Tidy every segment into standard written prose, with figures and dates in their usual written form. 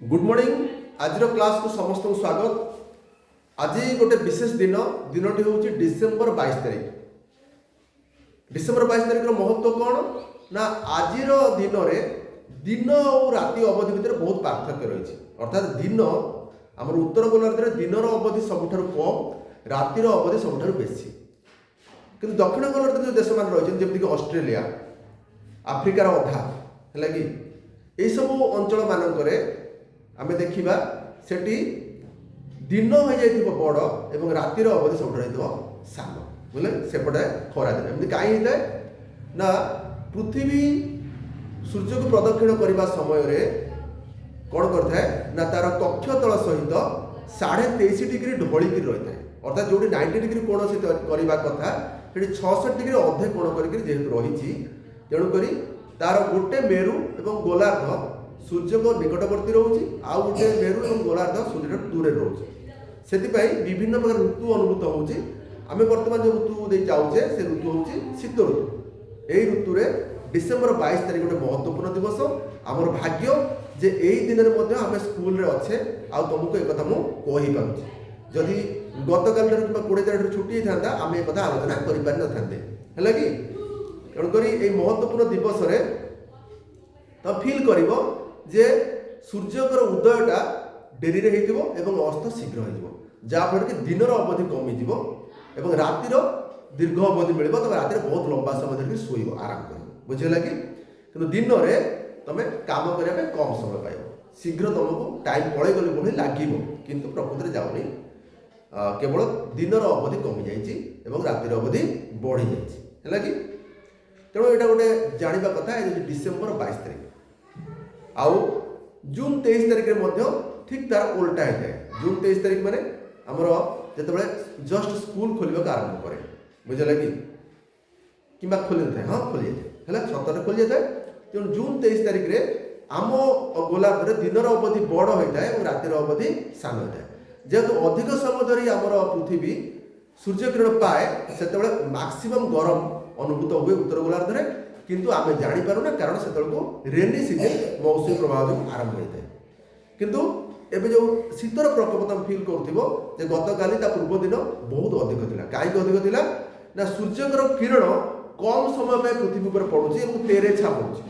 Good morning आज class को समस्त को स्वागत। आज गोटे विशेष दिनटी हूँ डिसेम्बर 22 तारीख। डिसेम्बर 22 तारीख महत्व कौन ना आज दिन में दिन और राति अवधि भितर बहुत पार्थक्य रही। अर्थात दिन आम उत्तर गोलार्ध में दिन अवधि सबुठ कम रातिर अवधि सबुठ बेसी, कि दक्षिण गोलार्ध जो देश मान रही जमीक ऑस्ट्रेलिया आफ्रिकार अधा है कि यही सब अंचल मानक आमे देखिबा सेठी दिन हो जाइथिब बड़ एवं रातिर अवधि सब रहिथिब सान बोले सेपटे खरा दिन एमती कहीं होता है ना पृथ्वी सूर्य को प्रदक्षिण करने समय रे कौन करता है ना तार कक्ष तल सहित 23.5 डिग्री ढलिक रही है। अर्थात जो 90 डिग्री कोण से करवा कथा से 66 डिग्री अधे कोण करके जेहेतु रही तेणुक तार गोटे मेरु एवं गोलार्ध सूर्य को निकटवर्ती रोचे आउ गोटे मेरु और गोलार्ध सूर्य दूर रोचे से विभिन्न प्रकार ऋतु अनुभूत होचे। आम बर्तमान जो ऋतु दे जाऊे से ऋतु हूँ शीत ऋतु। यही ऋतु डिसेम्बर 22 तारीख गोटे महत्वपूर्ण दिवस। आमर भाग्य जे यही दिन आम स्कूल अच्छे आ तुमको एक मुझे जदि गत काल कि 20 तारीख छुट्टी होता आम एक आलोचना करें है कि तेणुक महत्वपूर्ण दिवस तो फिल कर जे सूर्यकर उदयटा डेरी रे एवं अस्त शीघ्र हो जहाँफल कि दिन अवधि कमिज और रातिर दीर्घ अवधि मिल तब राति बहुत लंबा समय धरिक शोब आराम कर बुझेगा कि दिन में तुम कम करने कम समय पाइब शीघ्र तुमको टाइम पड़े गले भाई लगे किंतु प्रकृति जाऊनी केवल दिन अवधि कमी जाइए रातिर अवधि बढ़ी जाए कि तेणु यहाँ गोटे जानवा कथा डिसेम्बर 22 तारीख आउ जून 23 तारीख में ठीक तार उल्टा होता है। जून 23 तारीख माने आमर जो जस्ट स्कूल खोल आरंभ करे बुझे कि खोली था हाँ खोली जाए है सतरे खोली जाए तेणु जून 23 तारीख में आम गोलार्ध दिन अवधि बड़ होता है और रातिर अवधि सान होता है। जेहेतु अधिक समय धरी आमर पृथ्वी सूर्य किरण पाए से मैक्सिमम गरम अनुभूत हुए उत्तर गोलार्ध में, किंतु आम जापारूना कारण से रेनी सीजन मौसुमी प्रभाव जो आरंभ होता है। किंतु एबे जो शीतर प्रकोप तुम फिल कर गत काली पूर्व दिन बहुत अधिक था। कहीं अधिक थी ना सूर्यकर किरण कम समय पृथ्वी पर पड़ुची और तेरेछा पड़ुची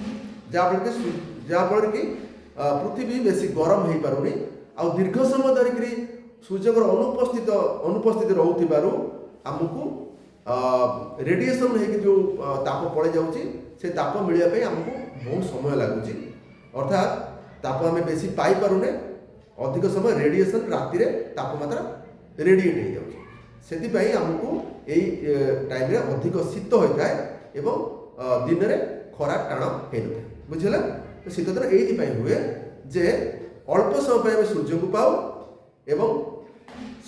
जहाँफल कि पृथ्वी बेसी गरम हो पारुनी आ दीर्घ समय धरिकी सूर्यकर अनुपस्थित रोथिबारु आमको रेडिएशन है जो ताप पड़े जाऊँगी से ताप मिलने आमको बहुत समय लगुच अर्थात ताप आम बेसी पाई पारुने अधिक समय रेडिएशन राति तापमात्रा रेडिएट हो जाए आमको यही टाइम अधिक शीत होता है और दिन में खरा टाण हो बुझेगा। तो शीत दिन ये हुए जे अल्प समय आम सूर्य को पाऊ एवं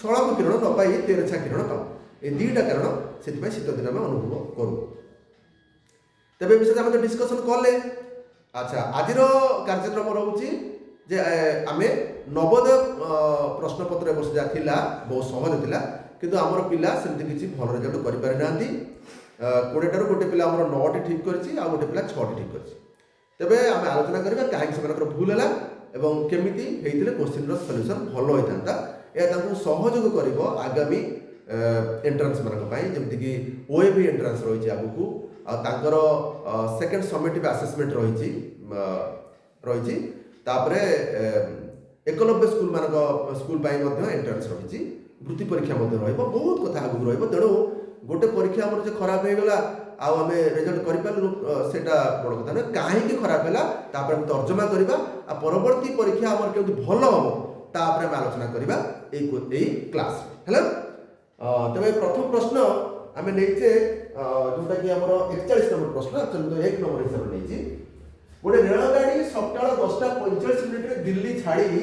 सड़क किरण न पाई तेरेछा किरण पाऊ ये दुईटा कारण से शीत दिन आम अनुभव करूँ। तेज विषय आम डिस्कसन कले अच्छा आज कार्यक्रम रोचे जे आम नवोदय प्रश्नपत्र वर्ष जहाँ थी बहुत सहज था किंतु आमर पिला सेमती किसी भल रिजल्ट कर ना 20टार गोटे पिला आमर 9टी ठीक कर गोटे पिला 6टी ठीक कर। तेज आम आलोचना करवा कहीं से भूल है और केमी होते क्वेश्चन सल्यूशन भल होता यह सहयोग कर आगामी एंट्रांस मान जमीक ओएबी एंट्रांस रही आगू आर सेकेंड समेटिव आसेसमेंट रही तापर 91 स्कूल मान स्कूल एंट्रांस रही वृत्ति परीक्षा बहुत कथा आगू तेणु गोटे परीक्षा आम जो खराब हो गला आम रिजल्ट कर बड़ कथा ना कहीं खराब है तापर आम तर्जमा करवा परवर्ती परीक्षा आम के भल हम तापर आम आलोचना करवा यही क्लास है। तेज प्रथम प्रश्न आम नहींचे जोटा कि आम 41 नंबर प्रश्न एक्चुअली 1 नंबर हिसाब से नहीं गोटे रेलगाड़ी सका 10:45 दिल्ली छाड़ी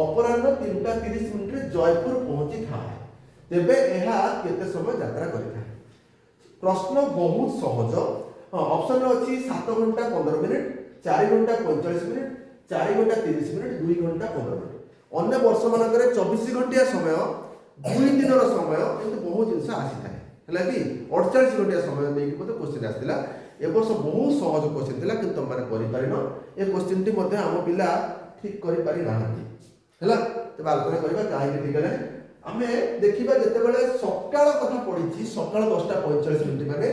अपराह 3:30 जयपुर पहुंची था तेबे यह केते समय यात्रा करिथा। प्रश्न बहुत सहज ऑप्शन अच्छी 7 घंटा 15 मिनिट 4 घंटा 45 मिनिट 4 घंटा 30 मिनिट 2 घंटा 15 मिनिट अन्य वर्ष मानक 24 घंटिया समय 2 दिन समय किंतु बहुत जिनस आसी था है कि 48 घंटिया समय नहीं क्वेश्चन आसाला ए वर्ष बहुत सहज क्वेश्चन था कि तुम मैंने कर ये क्वेश्चन टी आम पिला ठीक करि पारि नाहंती हैला तो आलोचना करबा काहे ठीक है आमे देखिबा जेतेबेले सकाळ कथा पडिछि सकाळ 10:45 माने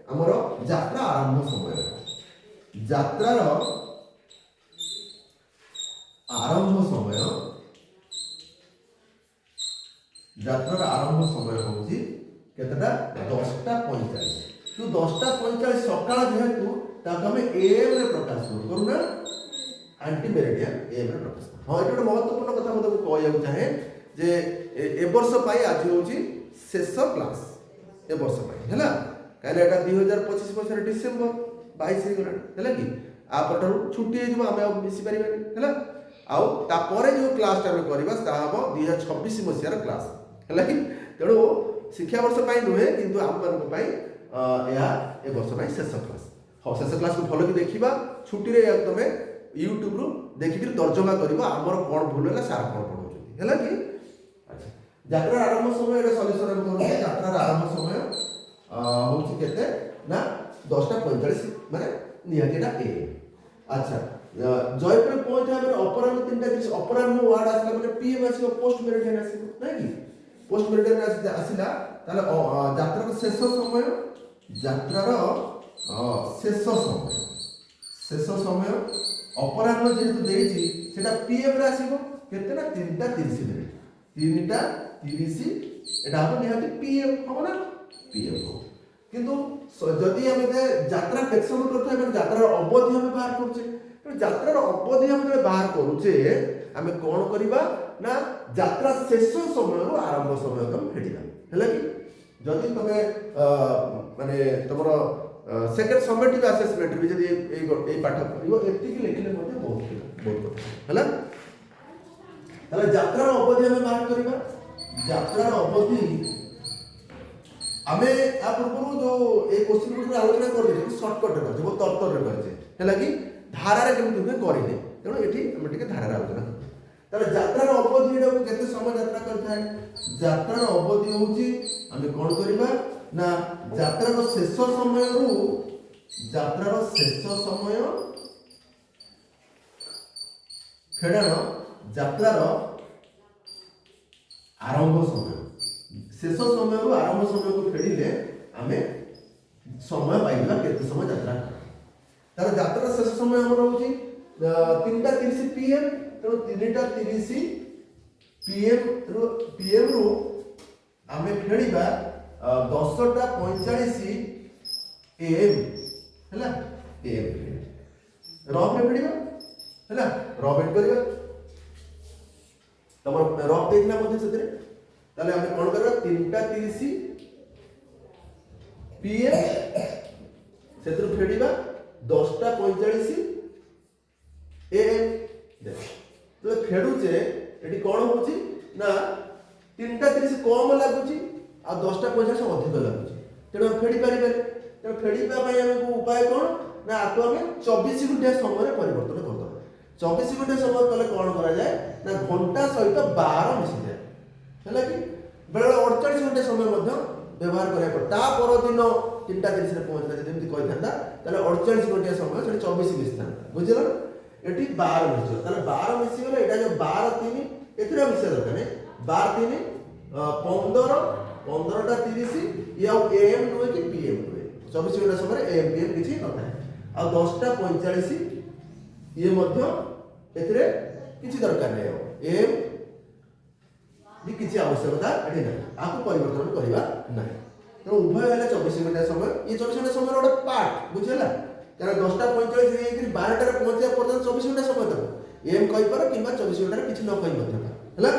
हमर यात्रा आरंभ समय यात्रार आरंभ समय यात्रार आरंभ समय होछि केतटा 10:45 तो 10:45 सकाळ जेहेतु ताको हमें एम रे प्रकाश करू ना एंटी मेरिडियन एम रे प्रकाश हां एटा महत्वपूर्ण कथा मते कहया चाहे जे ए वर्ष पाई आज होछि शेष क्लास ए वर्ष पाई हैला काले एटा 2025 वर्ष डिसेंबर 22 रे गला हैला कि आ पटरु छुट्टी हे जमा हमें मिसी परिबानी हैला आउ ता परे जो क्लास ता करबा ता हबो 2026 मसिया रे क्लास हैला कि तेणु शिक्षा वर्ष पाई नुहे किंतु हम मान पाई या ए वर्ष पाई शेष क्लास हाँ शेष क्लास को भल कि देखा छुट्टी रे तुम यूट्यूब रु देखिक तर्जमा कर आमर कौन भूल है सार कौन पढ़ाऊँ है कि अच्छा यात्रा आरंभ समय सल्यूशन आम करूँ यात्रा आरंभ समय हूँ केते ना 10:45 माने निहातीटा ए अच्छा जयपुर पहुंचा मैंने अपराह्न 3:30 अपराह्न वार्ड आसला मैंने पीएम आसीबो पोस्ट मेरिडियन आसीबो नै कि पोस्ट मेरिडियन आसिला ताले यात्रा शेष समय यात्रार शेष समय अपराह्न जेहेतु देइछि सेटा पीएम रे आसीबो केते ना 3:30 मिनिट 3:30 एटा हम निहाती पीएम हो ना पीएम हो किंतु जदि हम यात्रा टेक्सन करथै हम यात्रा अवधि हम बाहर करछे तो यात्रा अवधि हम बाहर करूछे हम कोन करबा ना यात्रा शेष समय रो आरंभ समय हम फेडिबा हैला कि जदि तमे माने तमरो सेकेंड समेटिव असेसमेंट भी जदि ए पाठ करिवो एति कि लेखिले मध्ये बहुत कथा हैला तले यात्रा अवधि हम बाहर करबा यात्रा अवधि आमे आ पूर्व जो ए क्वेश्चन को आलोचना कर दे शॉर्टकट रे करजे बहुत तर्तर रे करजे हैला कि धारा रे केमि तुमे करिने तेणु एठी हम टिके धारा रे आलोचना तले यात्रा अवधि एटा केते समय यात्रा करथाय यात्रा अवधि होउची आमे कोन करबा ना यात्रा शेष समय रु यात्रा शेष समय फेडाण यात्रा आरंभ समय शेष समय रु आरंभ समय को फेडिले आमे समय पाइबा केते समय यात्रा तार यात्रा शेष समय हमर होची 3:30 पीएम तो 3:30 पीएम रु आमे फेडिबा 10:45 एएम हैला एएम रॉब रे फेडिबा हैला रॉब एड करबा तमर रॉब देखला मध्ये सेतरे ताले हम कोन करबा 3:30 पीएम सेतरे फेडिबा 10:45 एएम तो फेडुचे एटी कोन होची ना 3:30 कम लागुची आ 10:50 अधिक लागुची तेणु फेडी पारिबे तेणु फेडिबा पई हमको उपाय कोन ना आको हमें 24 घंटा समय परिवर्तन करदो 24 घंटा समय कले कोन करा जाए ना घंटा सहित 12 मिसी जाए हैला कि बेले 48 घंटा समय मध्ये व्यवहार करिया पर ता पर दिन 3:30 रे पहुंचला जेमति कहि थांदा ताले 48 घंटा समय से 24 मिसता बुझिलो एटी 12 मिसी ताले 12 मिसी गले एटा जो 12 3 एथिरा मिसे दरकार नै 12 3 15 टा 30 या एएम नुए कि पीएम नुए 24 घंटा समय एएम पीएम किछि नथा आ 10:45 ये मध्य एथिरे किछि दरकार नै एएम भी किछि आवश्यकता एठी नै आको परिवर्तन करिबा नै तो उभय हैला 24 घंटा समय ये 24 घंटा समय रोड पार्ट बुझिला कारण 10:45 रे कि 12 टा पहुंचिया पर्यंत 24 घंटा समय दब एएम कहि पर किबा 24 घंटा किछि न कहि मध्य हैला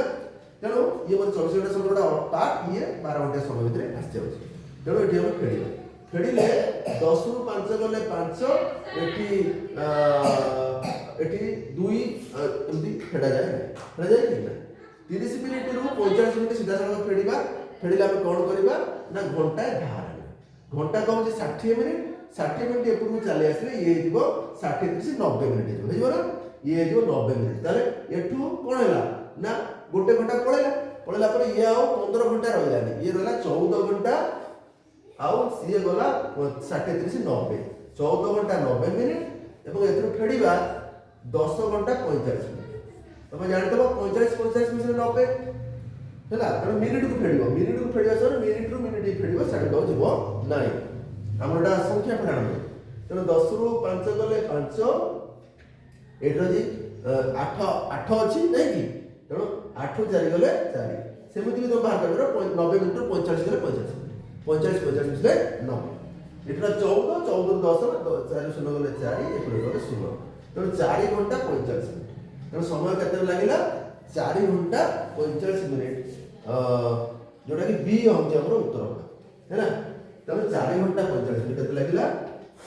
तेणु ये मतलब 24 घंटा समय पार्ट ये 12 घंटा समय भितर आसी जाଉଛି तेणु एठी हम फेडिबा फेडिले 10 रु 5 गले 5 एठी 2 एमती फेडा जाए कि ना 30 मिनिट रु 45 मिनिट सीधा सड़क फेडिबा फेडिला हम कोन करबा ना घंटा धार घंटा कहू जे 60 मिनिट एपुरु चले आसले ये जीवो 60 30 90 मिनिट जीवो ना ये जीवो 90 मिनिट ताले एठू कोन हैला ना गोटे घंटा पळेला पर ये आओ 15 घंटा रहलानी ये रहला 14 घंटा आओ सीए गला 60 30 90 14 घंटा 90 मिनिट एवं एथरो फेडिबा 10 घंटा 45 मिनिट तुम जानते 45 45 मिनिट 90 है तेणु मिनिट को फेड़ समय मिनिट रु मिनिट फेड़ साढ़े कौ जीव ना आम संख्या फेड़ाण तेणु 10 रु 5 गले 5 ये 8 8 अच्छी नहीं कि तेणु 8 रु 4 गले 4 सेमती भी तुम बाहर कर 90 मिनिट 45 गले 45 45 45 मिसले 90 এটা 14 14 10 4 শূন্য গলে 4 এপরে গলে 16 তেমন 4 ঘন্টা 45 মিনিট তেমন সময় কেতে লাগিলা 4 ঘন্টা 45 মিনিট जोटा कि बी होचे हमर उत्तर है ना तेमन 4 घंटा 45 मिनिट केते লাগিলা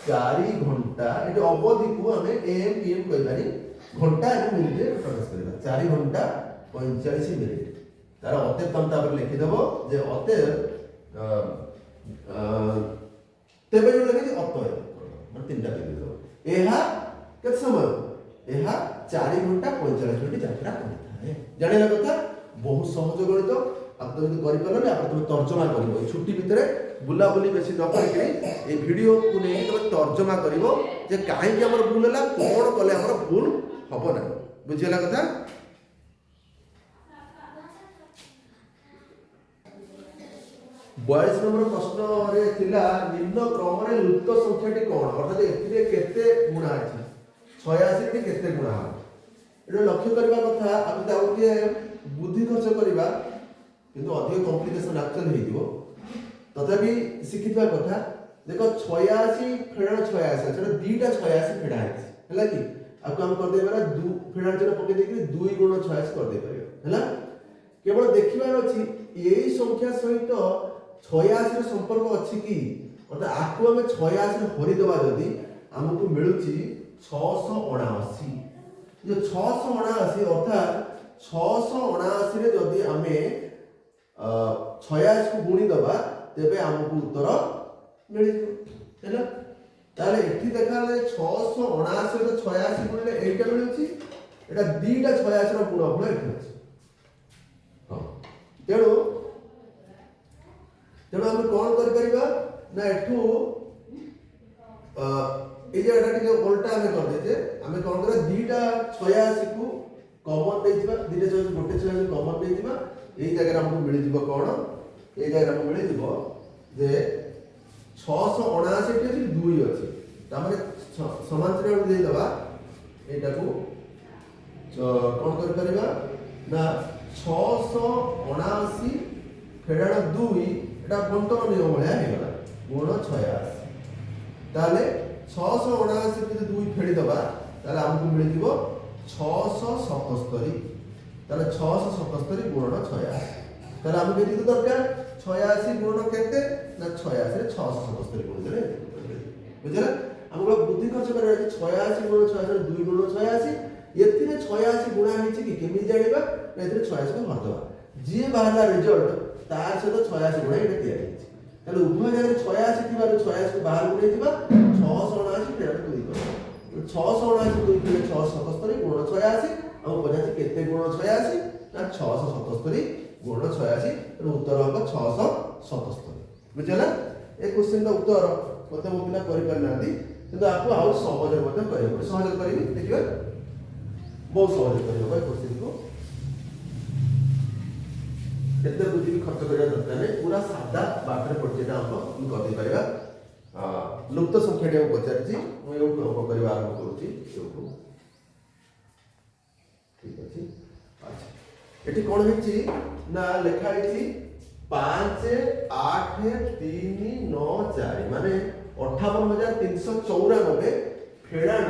4 घंटा एटी अवधि को हमें एम पीएम कहि पारी घंटा एवं मिनिट रे प्रकाश करबा 4 घंटा 45 मिनिट तार अते तम तापर लिखि देबो जे अते तेबे जो लगे अतय मतलब तीनटा लिखि देबो एहा केते समय एहा 4 घंटा 45 मिनिट यात्रा करता जानिला कथा बहुत सहज गणित आप तो करि परले आप तुम तर्जमा करिवो ए छुट्टी भितर बुला बुली बेसी न करिके ए वीडियो को नै तुम तर्जमा करिवो जे काहे कि हमर भूल होला कोन कले हमर भूल हबो ना बुझियला कथा 42 नंबर प्रश्न रे थिला निम्न क्रम रे लुप्त संख्याटी कोन अर्थात एथिरे केते गुणा अछि 86 टी केते गुणा एटा लक्ष्य करबा कथा आप ताऊ के बुद्धि खर्च करबा किंतु अधिक कॉम्प्लिकेशन एक्चुअल हे दिबो तथापि शिखितबा कथा देखो 86 फेडाण 86 सेटा दीटा 86 फेडा है हला कि आपको हम कर दे बारा दु फेडाण जेटा पके देकि 2 गुण 86 कर दे परियो हला केवल देखिबार अछि एई संख्या सहित 86 रो संपर्क अछि कि अर्थात आकु हम 86 रे हरि देबा जदी हमकु मिलुची 679 जो 679 अर्थात 679 रे जदी हमें 86 को गुणी दबा तेबे हमकु उत्तर मिल हैला ताले एठी देखाले 679 रे 86 गुणिले एटा मिलुची एटा दीटा 86 रो गुणफल एठी अछि हां तेणु तेणु हम कोन कर परिबा ना एठू ए जे एटा टिके उल्टा हमें कर देते हमें कोन करे दीटा 86 को कॉमन दे दिबा दीटा 86 गोटे 86 कॉमन दे दिबा एई जगह हमको मिल जिवो कोन एई जगह हमको मिल जिवो जे 679 टी 2 अछि त माने समांतर दे दबा एटा को कोन कर परिबा ना 679 फेडाण 2 एटा बंटन नियम भलिया हे गला गुण 86 ताले 679 के 2 फेडी दबा ताले हमको मिल जिवो 677 ताले 677 गुण 86 ताले हमको केति दरकार 86 गुण केते ना 86 रे 677 गुण देले बुझला हमको बुद्धि खर्च करे 86 गुण 86 2 गुण 86 एथिरे 86 गुणा हेछि कि केमि जानिबा एथिरे 86 को हर दबा जे बाहरला रिजल्ट तार से तो 86 गुणा एटा तैयार हेछि ताले उभय जगह 86 थिबार 86 को बाहर गुणे दिबा 679 फेर 2 कर 679 2 फेर 677 गुण 86 और पजाछि केते गुण 86 ना 677 गुण 86 रो उत्तर होगा 677 बुझला ए क्वेश्चन दा उत्तर कते मो पिला करि परनांती किंतु आपको आउ सहज मते करियो सहज करिवि देखिबा बहुत सहज करियो भाई क्वेश्चन को एते बुद्धि खर्च करिया दरकार नै पूरा सादा बाटरे पड़जेटा हम कर दे परिबा लुप्त संख्या टे पचारछि मु यो करबा आरंभ करूछि यो ठीक अछि अच्छा एठी कोन हेछि ना लेखा हेछि 5 8 3 9 4 माने 58394 फेडाण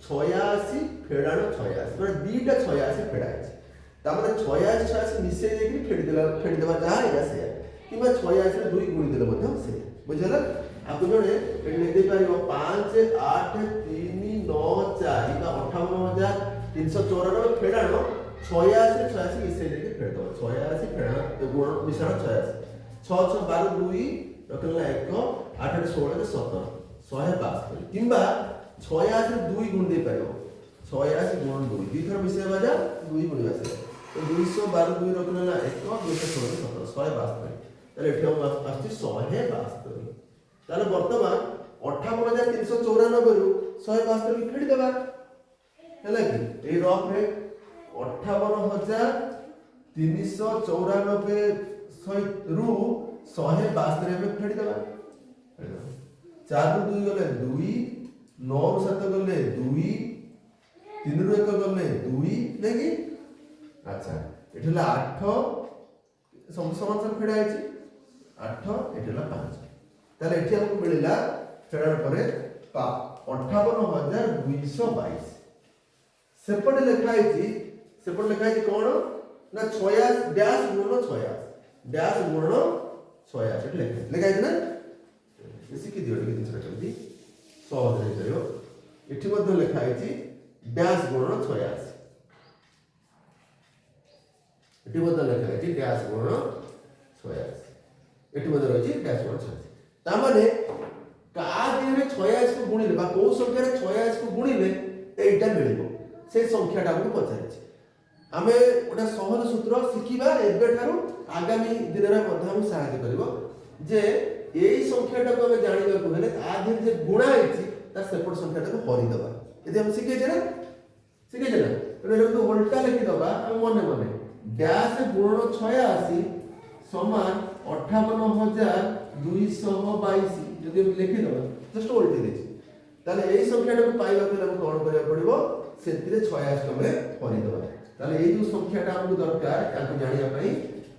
86 फेडाण 86 माने दीटा 86 फेडा है तामने 86 86 मिसे देकि फेडी देबा जा या से किबा 86 रे 2 गुणी देले मते से बुझला आपको जोड़े एठी लिख दे पारिबो 5 8 3 9 4 का 58394 फेडाण 86 86 मिसे देकि फेड दो 86 फेडाण गुण मिश्रण 86 6 6 12 2 रखला 1 8 8 16 17 172 किबा 86 रे 2 गुण दे पारिबो 86 गुण 2 दी थर मिसे बाजा 2 गुण आसे तो 212 2 रखला 1 216 17 172 ताले एठी हम आछि 172 ताले वर्तमान 58394 रु 172 फेडी देबा हैला कि ए रफ रे 58,394 रु 172 में फेड़ी देबा 4 रु 2 गले 2 9 रु 7 गले 2 3 रु 1 गले 2 देखि अच्छा एठला 8 समान समान फेड़ा आइछि 8 एठला 5 ताले एठी हमको मिलिला फेड़ा परे 58,222 सेपटे लिखा आइछि कोन ना 66 डैश गुणन 66 डैश गुणन 66 एठी लिखा आइछि ना शिखि दियो टिके जिनिस रखि सहज रे करियो एठी मध्ये लिखा आइछि डैश गुणन 86 एठी मध्ये लिखा आइछि डैश गुणन 86 एठी मध्ये रहिछि डैश गुणन 86 ता माने का दिने 86 को गुणिले बा को संख्या रे 86 को गुणिले एटा मिलिबो से संख्याटा को पचारिछि आमे ओटा सहज सूत्र शिखिबा एबे थारु आगामी दिन रे मध्ये हम सहायता करिवो जे एई संख्याटा को हमें जानिबा को हेले आधि जे गुणा आइछि ता सेपट संख्याटा को हरि दबा यदि हम शिखे ना तो एटा उल्टा लिखि दबा हम मने मने डैश गुणन 86 समान 58,222 यदि हम लिखि दबा जस्ट उल्टी देछि ताले एई संख्याटा को पाइबा के हम कोन करिया पड़िबो सेतिरे 86 को हमें हरि दबा ताले एई जो संख्याटा हमको दरकार याको जानिया पई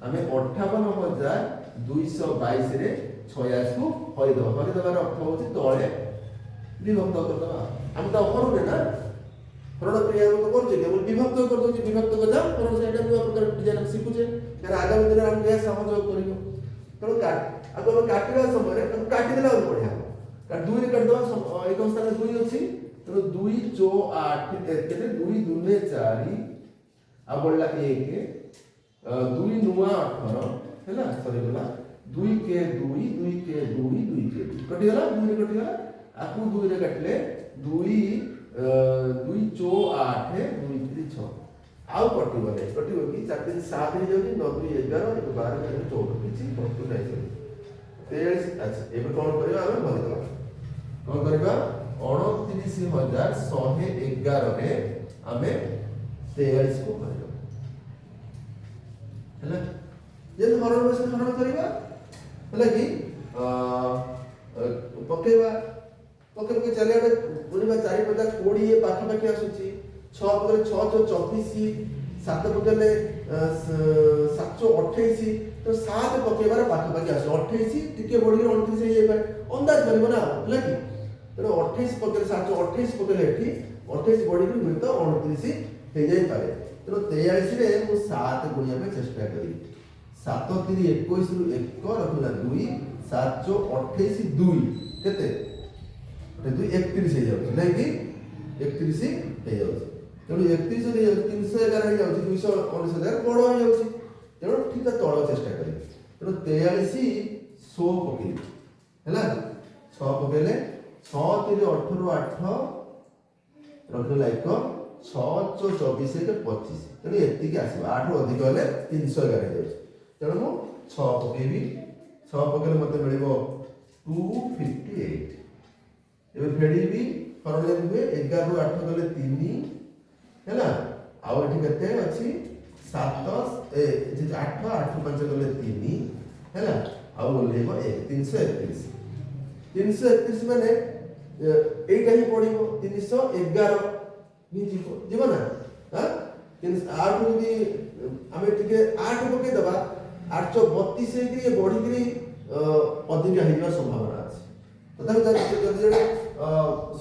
हमें 58,222 रे 86 को हरि दबार अर्थ होची तळे विभक्त कर दबा हम तो करू ना हरण क्रिया को करछे केवल विभक्त कर दोची विभक्त को जा हरण सेटा नुवा प्रकार डिजाइन सिखुचे यार आगामी दिन हम ये सहयोग करियो तो काट अगर हम काटिबा समय रे काटि देला और बढ़िया काट 2 रे काट दबा एक स्थान 2 अछि तो 2 4 8 केते 2 2 4 आ बोलला 1 2 नुवा 18 हैला सरी बोला 2 के 2 2 के 2 2 के 2 कटि गला 2 रे कटि गला आकु 2 रे काटले 2 2 4 8 2 3 6 आउ कटि बने कटि कि 4 3 7 हे जाउनी 9 2 11 1 12 14 किछि कटि नै छै 23 अच्छा एबे कोन करबा हम भरि दबा कोन करबा 29,111 रे हमें 23 को भरि दबा हैला जे हरण बस हरण करबा हैला कि पकेबा के चले आबे बुनिबा 4 50 20 पाखा पाखी आसुची 6 पकले 6 24 7 पकले 728 तो 7 पकेबार पाखा पाखी आसु 28 टिके बढी 29 हे जाय अंदाज करबो ना होला कि तो 28 पकले 728 पकले एठी 28 बढी हुई तो 29 हे जाय पारे तो 43 रे मु 7 गुणिया पे चेष्टा करी 7 3 21 रु 1 रखला 2 7 28 2 केते 2 31 हे जाउछ नै कि 31 हे जाउछ तेणु 31 हे जाउछ 311 हे जाउछ 219,000 बड़ हे जाउछ तेणु ठीक तळ चेष्टा करी तेणु 43 100 पकई हैला 6 पकेले 6 3 18 8 रखला 1 6 24 के 25 तेणु एति के आसीबा 8 रु अधिक हेले 311 हे जाउछ तेणु मु 6 पकेबी 6 पकेले मते मिलिबो 258 एबे फेडी भी हरले हुए 11 रु 8 गले 3 हैला आउ एठी केते अछि 7 ए 8 8 5 गले 3 हैला आउ बोलेबो 331 331 माने एटा ही पडिबो 311 ही जीवो ना हां 8 यदि हमें टिके 8 पके दबा 832 हे कि बढी कि अधिक हेइवा संभावना अछि तथापि जदि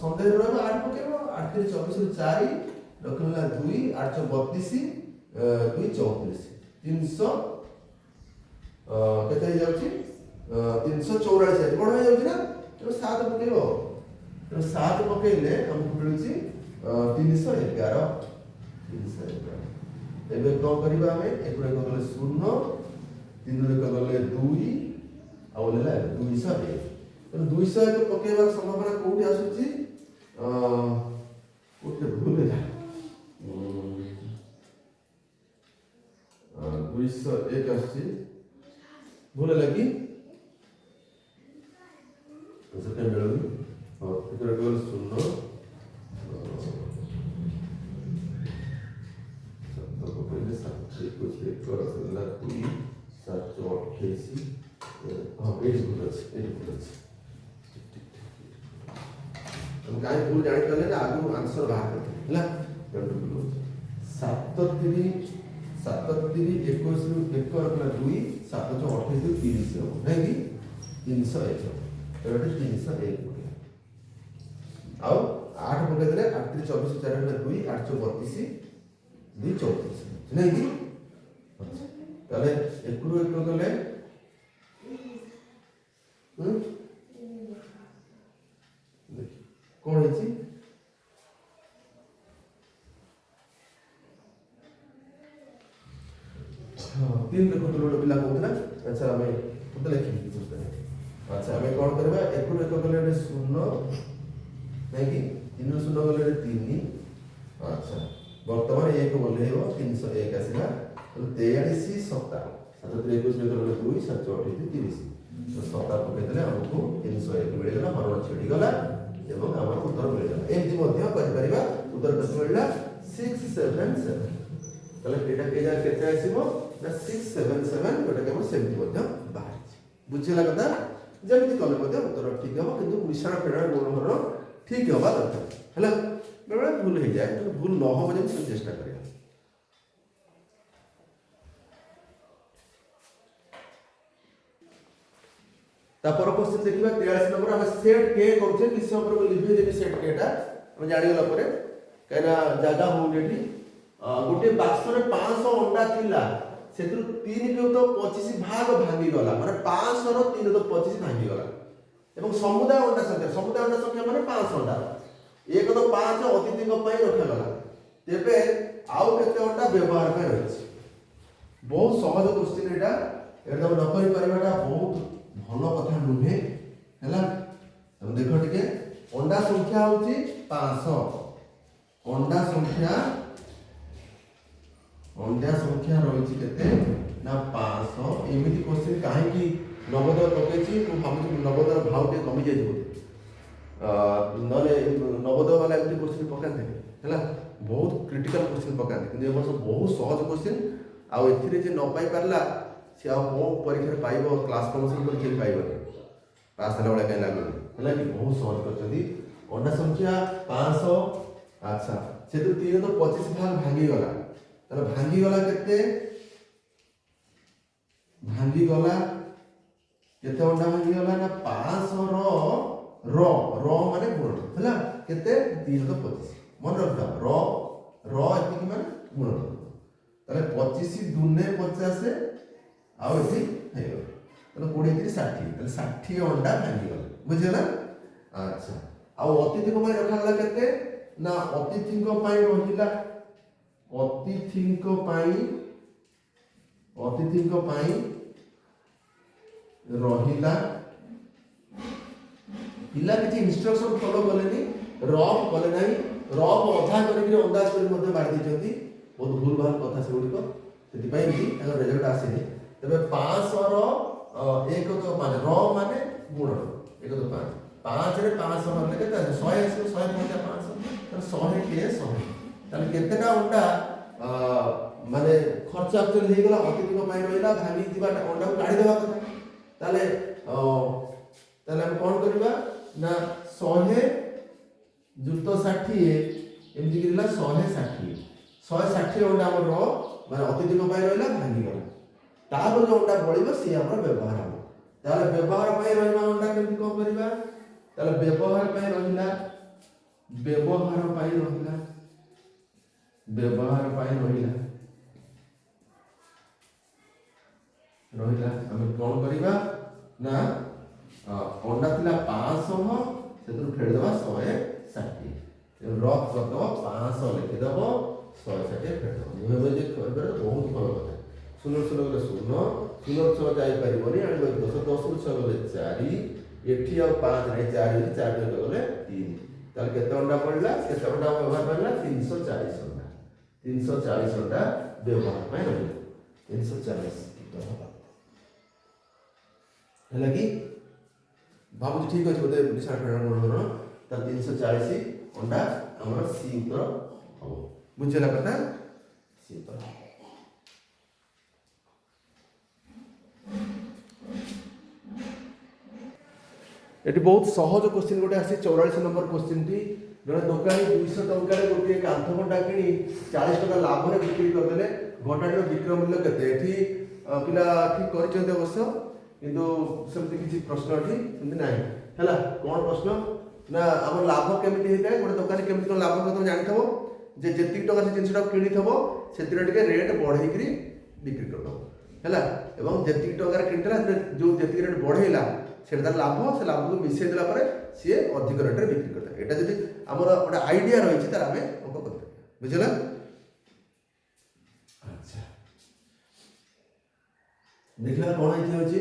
सन्देह रहबा 8 पकेबो 8 3 24 रु 4 रखला 2 832 2 34 300 केते हे जाउची 344 है बड़ हो जाउची ना तो 7 पकेबो तो 7 पकेले हमको मिलुची 311 एबे को करबा हमें एकरे को गले 0 3 रे को गले 2 आ बोलेला 200 तो 200 के पकेबार संभावना कोठी आसुची कोठे भूलेला 201 आसुची भूलेला कि सेकेंड बेलू और इधर को 0 21 ଏକର ହେଲା 2 7 28 ହଁ ଏଇଠି ଭୁଲ ଅଛି हम कहीं भूल जानी पहले ना आगे आंसर बाहर करते हैं ना तेणु भूल सात तीन 21 रु एकर कला 2 7 28 रु 30 हो नहीं कि 301 एबे 301 पड़े आओ 8 पके देले 8 3 24 4 2 8 32 2 34 नहीं कि তাহলে একটু একটু গলে কোন হইছি तीन देखो तो लोड पिला कोतला अच्छा हमें तो लिखि बुझते हैं अच्छा हमें कौन करबा एकु एक गले 0 नहीं कि 3 0 गले 3 अच्छा वर्तमान एक बोले हो 301 आसीला तो 43 सप्ताह 721 में गले 2 7 28 30 तो सप्ताह पके देले हमको 301 मिल गला हरण छेडी गला एवं हमर उत्तर मिल गला एमती मध्य करि परिबा उत्तर कत मिलला 677 তাহলে এটা কে যা কেতে আসিবো না 677 ওটা কেবল সেমতি মধ্যে বাহারিছে বুঝিলা কথা যেমতি কলে মধ্যে উত্তর ঠিক হবে কিন্তু মিশ্রণ ফেড়ার গুণধর ঠিক হবা দরকার হলা বেলে ভুল হয়ে যায় কিন্তু ভুল ন হবে যেন সে চেষ্টা করিয়া তারপর কোশ্চেন দেখিবা 43 নম্বর আমরা সেট কে করছে কিছু উপর লিখে দেবি সেট কেটা আমি জানি গলা পরে কাইনা জায়গা হোউনি এটি गोटे बाक्सरे 500 अंडा थिला सेतु 3 के तो 25 भाग भांगी गला माने 500 रो 3 तो 25 भांगी गला एवं समुदाय अंडा संख्या माने 500 अंडा एक तो 5 अतिथि को पई रखा गला तेबे आउ केते अंडा व्यवहार पे रहिछ बहुत सहज क्वेश्चन एटा एकदम न करि परिबाटा बहुत भलो कथा नुहे हैला हम देखो टिके अंडा संख्या होची 500 अंडा संख्या रही केते ना 500 एमिति क्वेश्चन काहे कि नवोदय पकेछि तो भाबु नवोदय भाव के कमी जाय नले नवोदय वाला एमिति क्वेश्चन पकाते हैला बहुत क्रिटिकल क्वेश्चन पकाते কিন্তু ए वर्ष बहुत सहज क्वेश्चन आ एथिरे जे न पाई परला से आ को परीक्षा पाइबो क्लास प्रमोशन परीक्षा पाइबो पास होला वाला काई लागो हैला कि बहुत सहज करछथि अंडा संख्या 500 अच्छा से तो 3 तो 25 भाग भांगी गला তাহলে ভাঙ্গি গলা কেতে অন্ডা ভাঙ্গি গলা না 500 র মানে গুণ হলা কেতে 3 তো 25 মনে রাখবা র এতিকি মানে গুণ তাহলে 25 দুনে 50 আর এটি হয়ে গেল তাহলে 20 30 60 তাহলে 60 অন্ডা ভাঙ্গি গলা বুঝলা আচ্ছা আর অতিথি কো পাই রাখা গলা কেতে না অতিথি কো পাই রহিলা অতিথিଙ୍କ ପାଇଁ ରହିଲା ପିଲା କିଛି ଇନଷ୍ଟ୍ରକ୍ସନ ଫଲୋ କଲେନି ରଫ୍ କଲେ ନାହିଁ ରଫ୍ ଅଧା କରିକି ଅନ୍ଦାଜ କରି ମଧ୍ୟ ବାଢି ଦେଇଛନ୍ତି ବହୁତ ଭୁଲ ଭାଲ କଥା ସେଗୁଡ଼ିକ ସେଥିପାଇଁ କି ତାଙ୍କ ରେଜଲ୍ଟ ଆସିନି ତେବେ 500 ର 1 ତ 5 ର ମାନେ ଗୁଣ 1 ତ 5 5 ରେ 500 ହେଲେ କେତେ 100 ଆସିବ 100 ପଞ୍ଚା 500 ତାହେଲେ 100 କେ 100 তাহলে কেতেটা অন্ডা মানে খরচ আকচুয়ালি হই গলা অতিথিଙ୍କ ପାଇଁ রহিলা ভাঙি দিবা অন্ডা কাঢ়ি দেবা কথা তাহলে আমি কোন করিবা না 100 যুক্ত 60 এমজি কিলা 160 অন্ডা ଆମର মানে অতিথিଙ୍କ ପାଇଁ রহিলা ভাঙি গলা তারপর যে অন্ডা বଳିବ সে আমরা ব্যবহার হবে তাহলে ব্যবহার ପାଇଁ রহিবা অন্ডা কেমতি কোন করিবা তাহলে ব্যবহার ପାଇଁ রহিলা আমি কোন করিবা না अंडा थिला 500 सेतु फेड देबा 160 रफ कर दबो 500 लिखि दबो 160 फेड दबो निमे जे करबे बहुत भलो କଥା सुनो गले सुनो 6 जाई परिबोनी आनी 10 10 रु 6 गले 4 एठी आ 5 रे 4 रे 4 गले 3 ताले केते अंडा पड़ला केते अंडा व्यवहार करला 340 अंडा 340 अंडा व्यवहार में रहला 340 है कि भाबु ठीक अछि बोले विशाल फेडर मोर ता 340 अंडा हमर सी उत्तर हो बुझला कथा सी उत्तर एटी बहुत सहज क्वेश्चन गोटे आसी 44 नंबर क्वेश्चन टी जड़े दोकानी 200 टंकार गोटे कांथ घंटा किणी 40 टका लाभ रे बिक्री करदेले घंटाटीर विक्रय मूल्य केते एठी पिला ठीक करछन्ते अवश्य किंतु सेमति किछि प्रश्न एठी सेमति नाही हला कोन प्रश्न ना हमर लाभ केमिति हेताय गोटे दोकानी केमिति कोन लाभ करतो जानिथबो जे जेति टका से जिनिसटा किणीथबो सेतिरे टिके रेट बढ़ेइकरी बिक्री करदो हला एवं जेति टका किणतला जो जेति रेट बढ़ेइला सेटा तार लाभ से लाभ को मिसई देला परे सी अधिक रेट रे बिक्री करता एटा जदि हमर गोटे आइडिया रही तार आमे अंक करते बुझला अच्छा देखला कोन होची